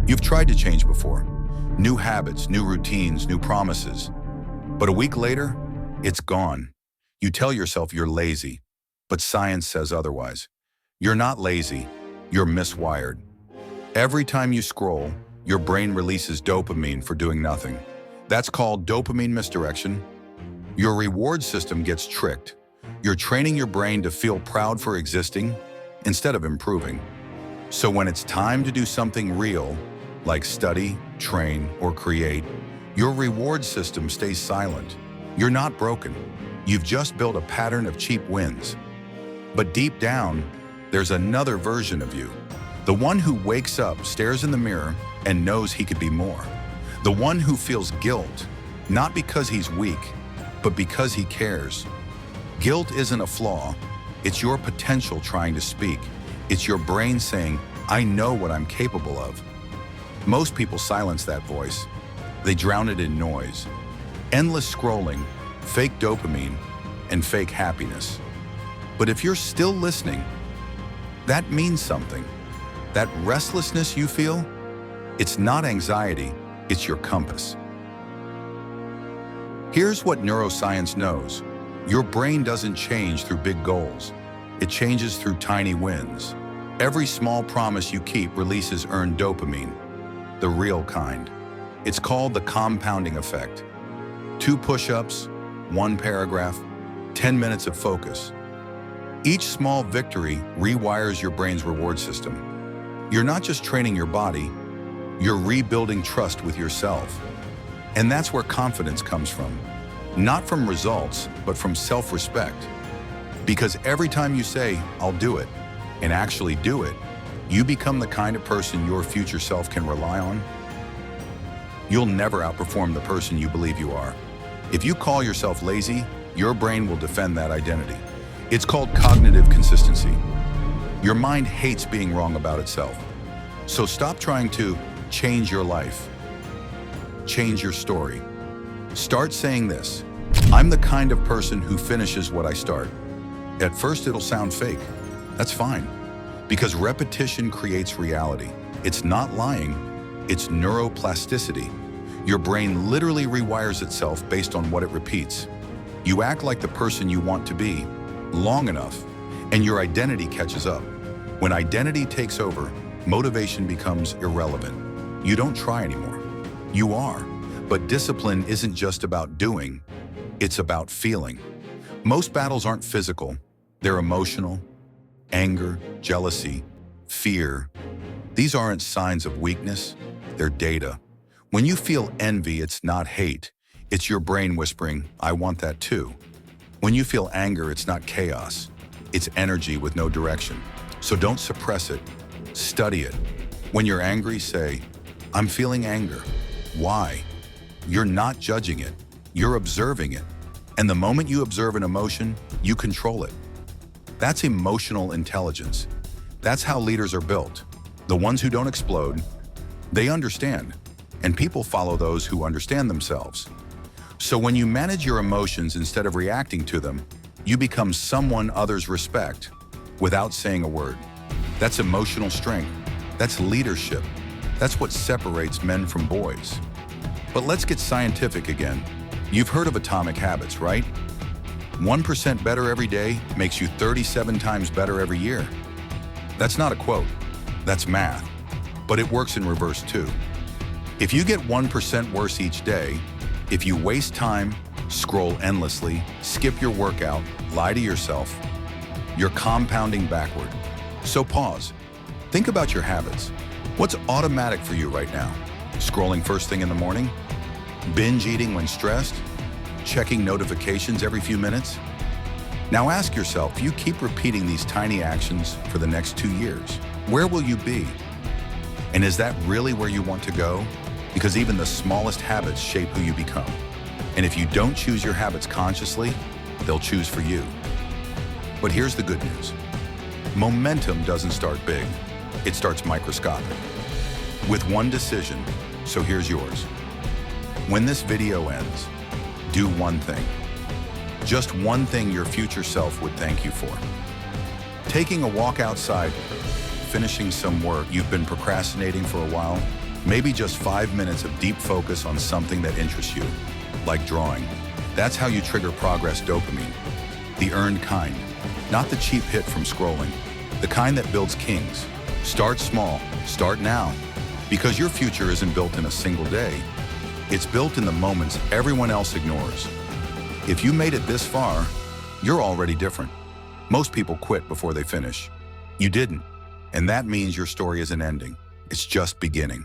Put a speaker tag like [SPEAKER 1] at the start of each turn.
[SPEAKER 1] You've tried to change before. New habits, new routines, new promises. But a week later, it's gone. You tell yourself you're lazy, but science says otherwise. You're not lazy, you're miswired. Every time you scroll, your brain releases dopamine for doing nothing. That's called dopamine misdirection. Your reward system gets tricked. You're training your brain to feel proud for existing instead of improving. So when it's time to do something real, like study, train, or create, your reward system stays silent. You're not broken. You've just built a pattern of cheap wins. But deep down, there's another version of you. The one who wakes up, stares in the mirror, and knows he could be more. The one who feels guilt, not because he's weak, but because he cares. Guilt isn't a flaw. It's your potential trying to speak. It's your brain saying, I know what I'm capable of. Most people silence that voice. They drown it in noise. Endless scrolling, fake dopamine, and fake happiness. But if you're still listening, that means something. That restlessness you feel, it's not anxiety, it's your compass. Here's what neuroscience knows. Your brain doesn't change through big goals. It changes through tiny wins. Every small promise you keep releases earned dopamine, the real kind. It's called the compounding effect. 2 push-ups, 1 paragraph, 10 minutes of focus. Each small victory rewires your brain's reward system. You're not just training your body, you're rebuilding trust with yourself. And that's where confidence comes from. Not from results, but from self-respect. Because every time you say, I'll do it, and actually do it, you become the kind of person your future self can rely on. You'll never outperform the person you believe you are. If you call yourself lazy, your brain will defend that identity. It's called cognitive consistency. Your mind hates being wrong about itself. So stop trying to change your life. Change your story. Start saying this: I'm the kind of person who finishes what I start. At first it'll sound fake. That's fine. Because repetition creates reality. It's not lying, it's neuroplasticity. Your brain literally rewires itself based on what it repeats. You act like the person you want to be long enough, and your identity catches up. When identity takes over, motivation becomes irrelevant. You don't try anymore. You are. But discipline isn't just about doing, it's about feeling. Most battles aren't physical, they're emotional. Anger, jealousy, fear. These aren't signs of weakness, they're data. When you feel envy, it's not hate. It's your brain whispering, I want that too. When you feel anger, it's not chaos. It's energy with no direction. So don't suppress it, study it. When you're angry, say, I'm feeling anger. Why? You're not judging it, you're observing it. And the moment you observe an emotion, you control it. That's emotional intelligence. That's how leaders are built. The ones who don't explode, they understand. And people follow those who understand themselves. So when you manage your emotions instead of reacting to them, you become someone others respect without saying a word. That's emotional strength. That's leadership. That's what separates men from boys. But let's get scientific again. You've heard of atomic habits, right? 1% better every day makes you 37 times better every year. That's not a quote, that's math. But it works in reverse too. If you get 1% worse each day, if you waste time, scroll endlessly, skip your workout, lie to yourself, you're compounding backward. So pause. Think about your habits. What's automatic for you right now? Scrolling first thing in the morning? Binge eating when stressed? Checking notifications every few minutes? Now ask yourself, if you keep repeating these tiny actions for the next 2 years, where will you be? And is that really where you want to go? Because even the smallest habits shape who you become. And if you don't choose your habits consciously, they'll choose for you. But here's the good news. Momentum doesn't start big. It starts microscopic. With one decision, so here's yours. When this video ends, do one thing. Just one thing your future self would thank you for. Taking a walk outside, finishing some work you've been procrastinating for a while, Maybe just 5 minutes of deep focus on something that interests you, like drawing. That's how you trigger progress dopamine. The earned kind, not the cheap hit from scrolling. The kind that builds kings. Start small, start now. Because your future isn't built in a single day. It's built in the moments everyone else ignores. If you made it this far, you're already different. Most people quit before they finish. You didn't. And that means your story isn't ending. It's just beginning.